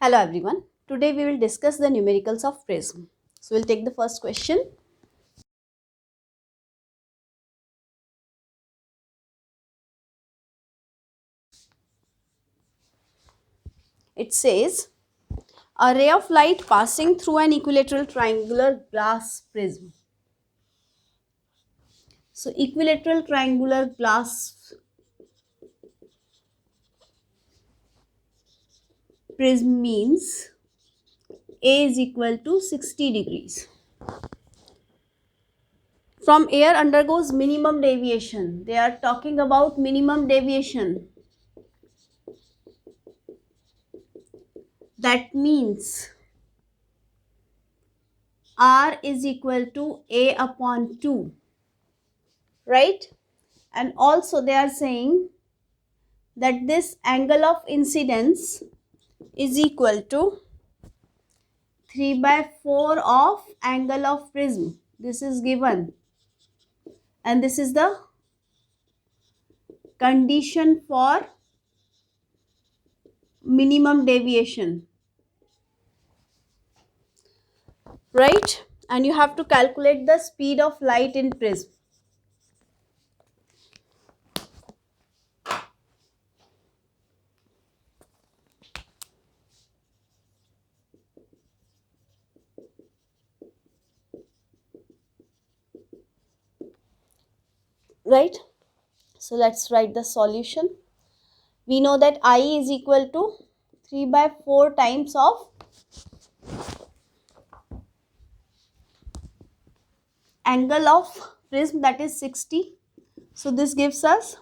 Hello everyone. Today we will discuss the numericals of prism. So we'll take the first question. It says a ray of light passing through an equilateral triangular glass prism. So equilateral triangular glass prism means A is equal to 60 degrees. From air undergoes minimum deviation. They are talking about minimum deviation. That means R is equal to A upon 2, right? And also they are saying that this angle of incidence is equal to 3 by 4 of angle of prism. This is given, and this is the condition for minimum deviation, right? And you have to calculate the speed of light in prism. Right? So let's write the solution. We know that I is equal to 3 by 4 times of angle of prism, that is 60. So this gives us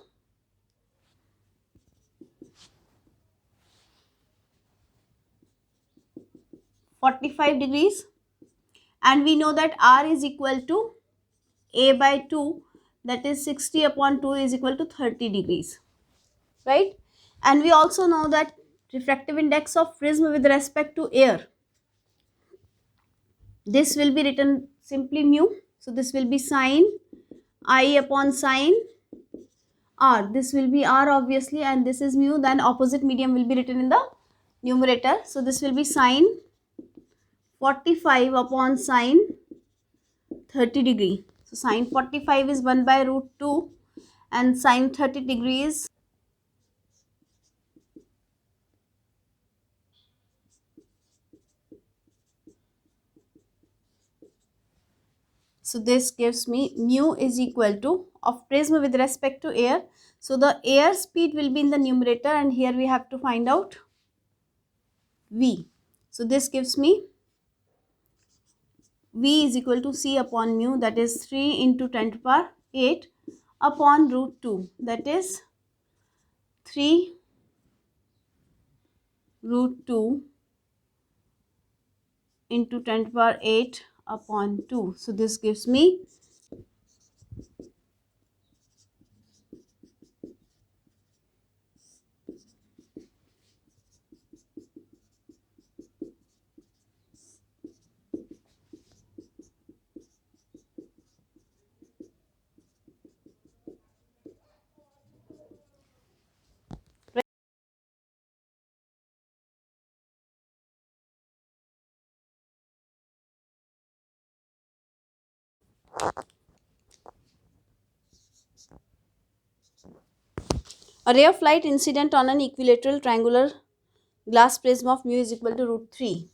45 degrees, and we know that R is equal to A by 2, that is 60 upon 2 is equal to 30 degrees, right? And we also know that refractive index of prism with respect to air, this will be written simply mu. So this will be sine I upon sine R. This will be R obviously, and this is mu. Then opposite medium will be written in the numerator. So this will be sine 45 upon sine 30 degree. So sine 45 is 1 by root 2 and sine 30 degrees. So this gives me mu is equal to of prism with respect to air. So the air speed will be in the numerator, and here we have to find out V. So this gives me V is equal to C upon mu, that is 3 into 10 to the power 8 upon root 2, that is 3 root 2 into 10 to the power 8 upon 2. So this gives me a ray of light incident on an equilateral triangular glass prism of mu is equal to root 3.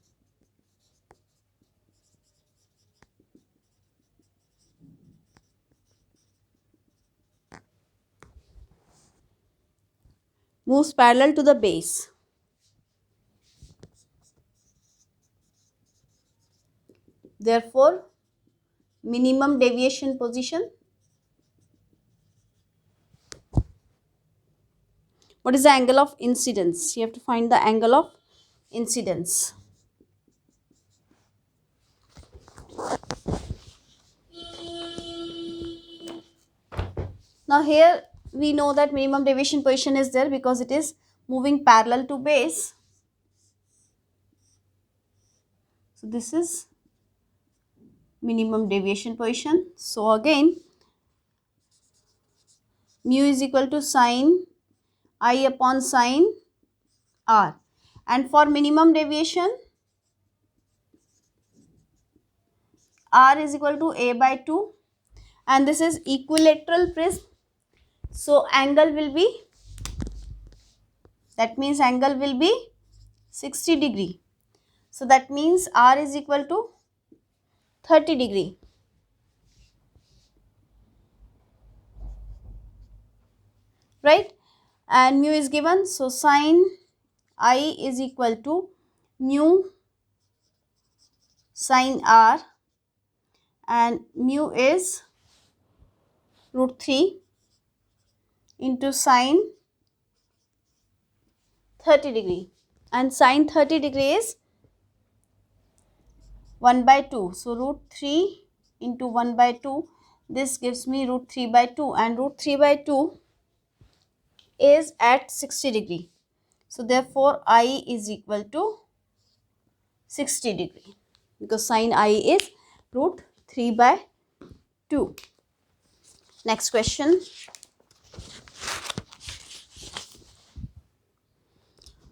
Moves parallel to the base. Therefore, minimum deviation position. What is the angle of incidence? You have to find the angle of incidence. Now here we know that minimum deviation position is there because it is moving parallel to base. So this is minimum deviation position. So again, mu is equal to sine I upon sine R. And for minimum deviation, r is equal to a by 2, and this is equilateral prism, so angle will be, that means angle will be 60 degree. So that means r is equal to 30 degree. Right? And mu is given, so sine I is equal to mu sine r, and mu is root 3 into sine 30 degree, and sine 30 degree is 1 by 2. So root 3 into 1 by 2, this gives me root 3 by 2, and root 3 by 2 is at 60 degree. So therefore I is equal to 60 degree, because sine I is root 3 by 2. Next question.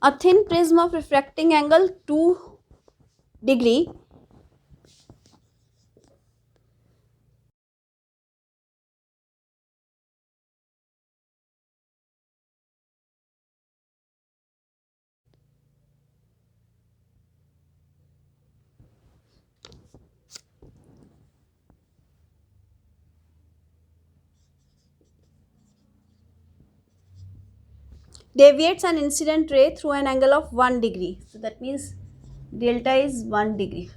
A thin prism of refracting angle 2 degree deviates an incident ray through an angle of 1 degree. So that means delta is 1 degree.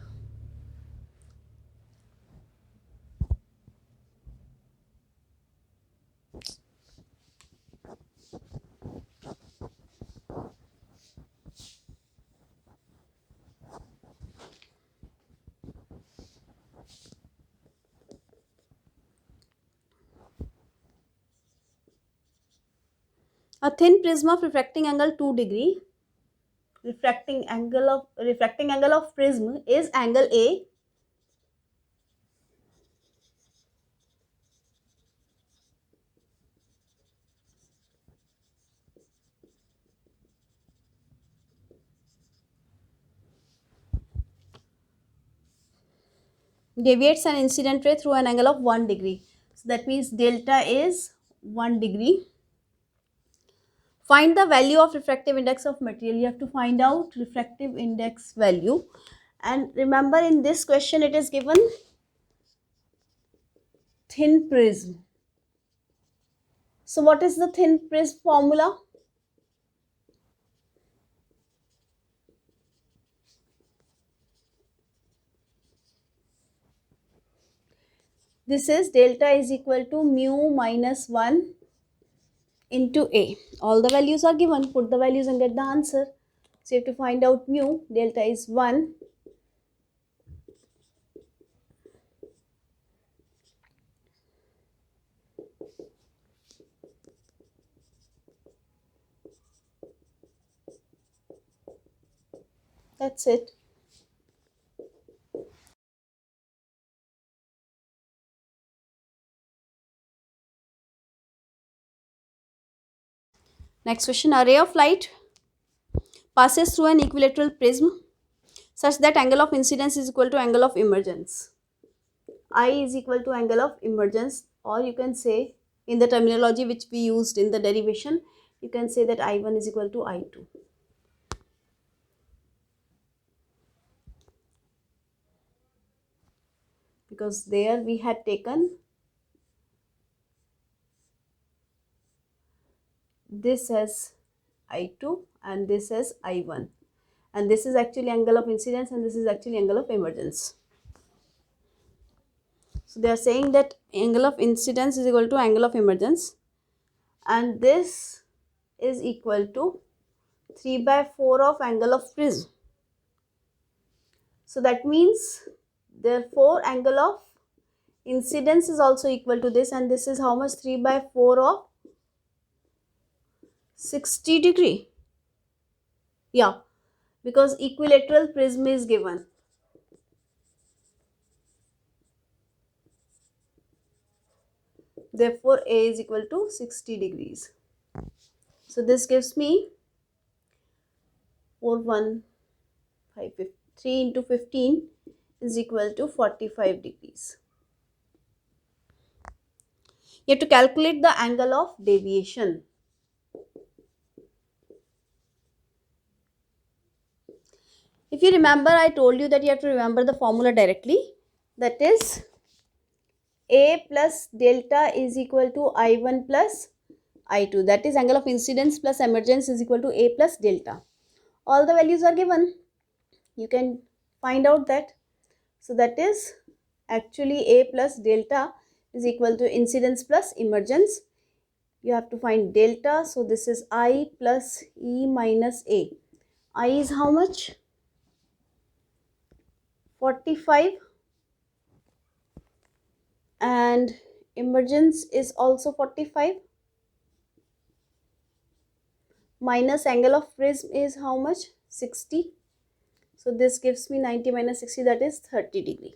A thin prism of refracting angle 2 degree. Refracting angle of prism is angle A. Deviates an incident ray through an angle of 1 degree. So that means delta is 1 degree. Find the value of refractive index of material. You have to find out refractive index value. And remember, in this question it is given thin prism. So what is the thin prism formula? This is delta is equal to mu minus 1 into A. All the values are given. Put the values and get the answer. So you have to find out mu. Delta is 1. That's it. Next question. A ray of light passes through an equilateral prism such that angle of incidence is equal to angle of emergence. I is equal to angle of emergence, or you can say, in the terminology which we used in the derivation, you can say that I1 is equal to I2. Because there we had taken this as I2 and this as I1, and this is actually angle of incidence and this is actually angle of emergence. So they are saying that angle of incidence is equal to angle of emergence, and this is equal to 3 by 4 of angle of prism. So that means therefore angle of incidence is also equal to this, and this is how much? 3 by 4 of 60 degree. Yeah, because equilateral prism is given. Therefore A is equal to 60 degrees. So this gives me 4 1 5 3 into 15 is equal to 45 degrees. You have to calculate the angle of deviation. If you remember, I told you that you have to remember the formula directly. That is A plus delta is equal to I1 plus I2. That is angle of incidence plus emergence is equal to A plus delta. All the values are given. You can find out that. So that is actually A plus delta is equal to incidence plus emergence. You have to find delta. So this is I plus E minus A. I is how much? 45, and emergence is also 45, minus angle of prism is how much? 60. So this gives me 90 minus 60, that is 30 degree.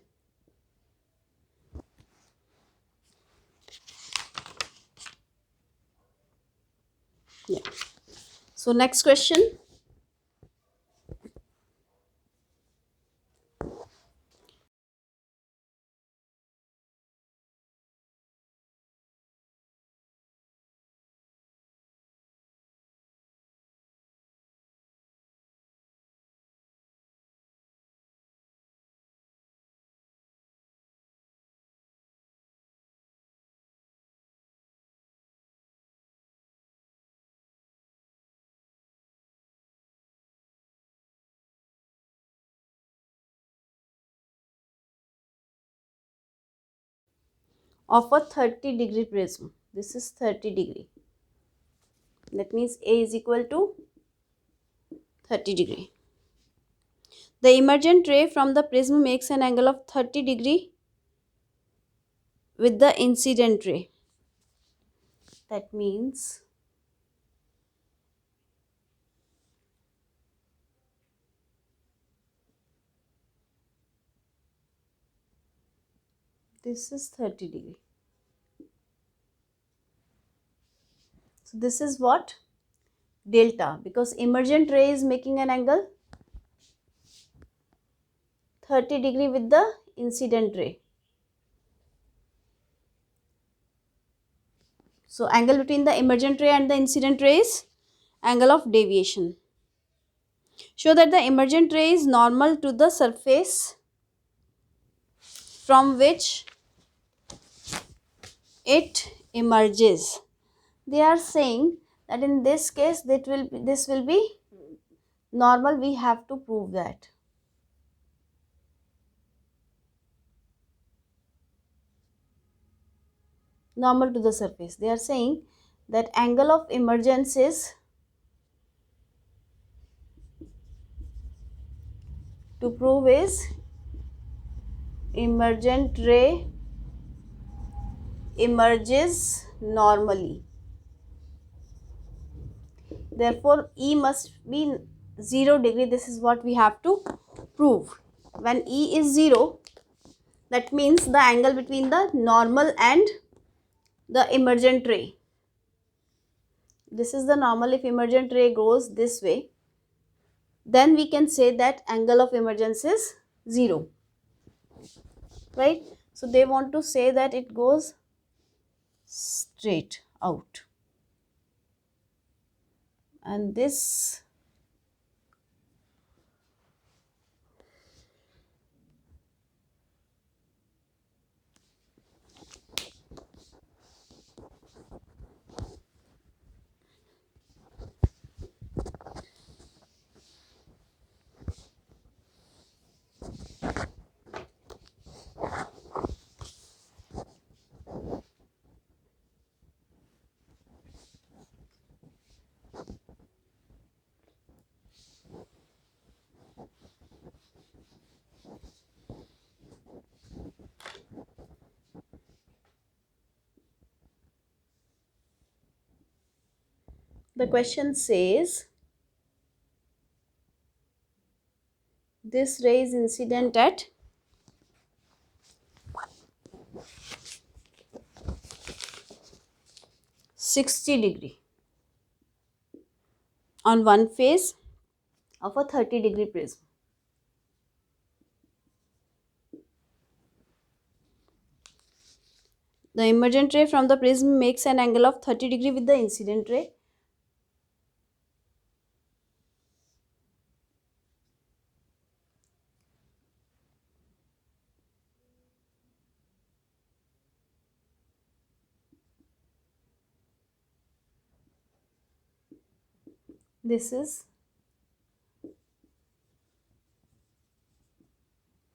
Yeah. So next question. Of a 30 degree prism. This is 30 degree. That means A is equal to 30 degree. The emergent ray from the prism makes an angle of 30 degree with the incident ray. That means this is 30 degree. So this is what? Delta, because emergent ray is making an angle 30 degree with the incident ray. So angle between the emergent ray and the incident ray is angle of deviation. Show that the emergent ray is normal to the surface from which it emerges. They are saying that in this case this will be normal. We have to prove that. Normal to the surface. They are saying that angle of emergence is, to prove is, emergent ray emerges normally. Therefore, E must be 0 degree. This is what we have to prove. When E is 0, that means the angle between the normal and the emergent ray. This is the normal. If emergent ray goes this way, then we can say that angle of emergence is 0. Right? So they want to say that it goes straight out. And this the question says this ray is incident at 60 degree on one face of a 30-degree prism. The emergent ray from the prism makes an angle of 30 degree with the incident ray. This is,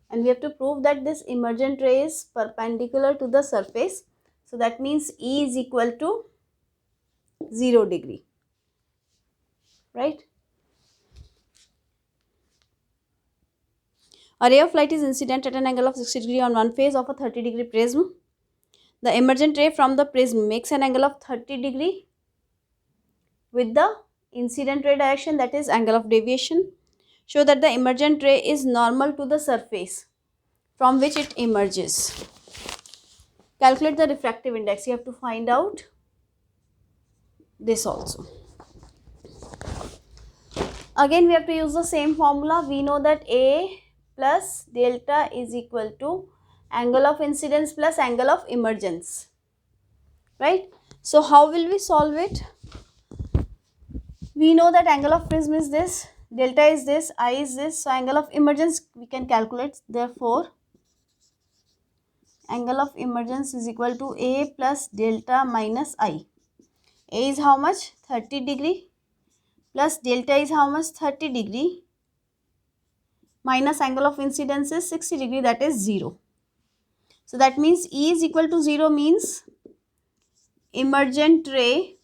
and we have to prove that this emergent ray is perpendicular to the surface. So that means E is equal to 0 degree, right? A ray of light is incident at an angle of 60 degree on one face of a 30 degree prism. The emergent ray from the prism makes an angle of 30 degree with the incident ray direction, that is angle of deviation. Show that the emergent ray is normal to the surface from which it emerges. Calculate the refractive index. You have to find out this also. Again, we have to use the same formula. We know that A plus delta is equal to angle of incidence plus angle of emergence, right? So how will we solve it? We know that angle of prism is this, delta is this, I is this. So angle of emergence we can calculate. Therefore, angle of emergence is equal to A plus delta minus I. A is how much? 30 degree plus delta is how much? 30 degree minus angle of incidence is 60 degree, that is 0. So that means E is equal to 0 means emergent ray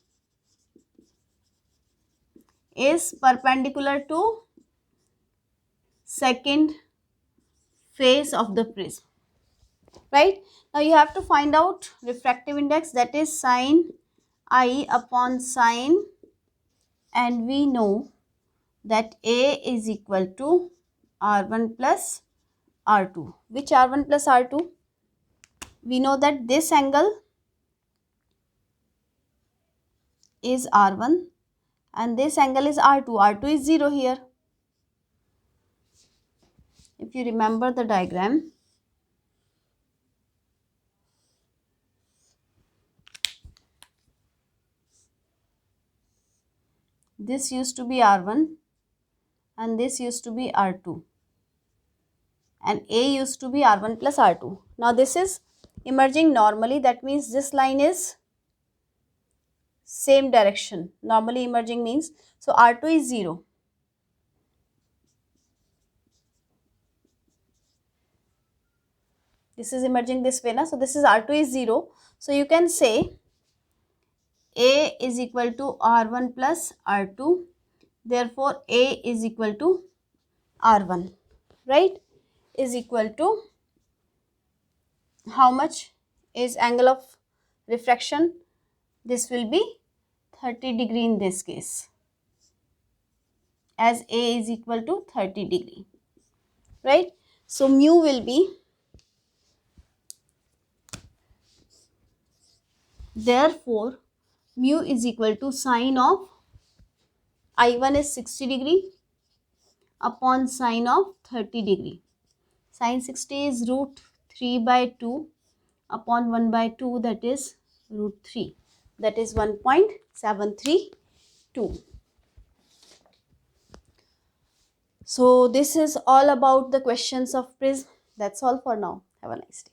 is perpendicular to second face of the prism, right? Now you have to find out refractive index, that is sin I upon sin, and we know that A is equal to R1 plus R2. Which R1 plus R2? We know that this angle is R1 and this angle is R2. R2 is 0 here. If you remember the diagram, this used to be R1 and this used to be R2 and A used to be R1 plus R2. Now this is emerging normally, that means this line is same direction. Normally emerging means, so R2 is 0. This is emerging this way, na? So this is R2 is 0. So you can say A is equal to R1 plus R2. Therefore, A is equal to R1, right? Is equal to how much is angle of refraction? This will be 30 degree in this case, as A is equal to 30 degree, right? So mu will be, therefore mu is equal to sine of I1 is 60 degree upon sine of 30 degree. Sine 60 is root 3 by 2 upon 1 by 2, that is root 3, that is 1.732. So this is all about the questions of prism. That's all for now. Have a nice day.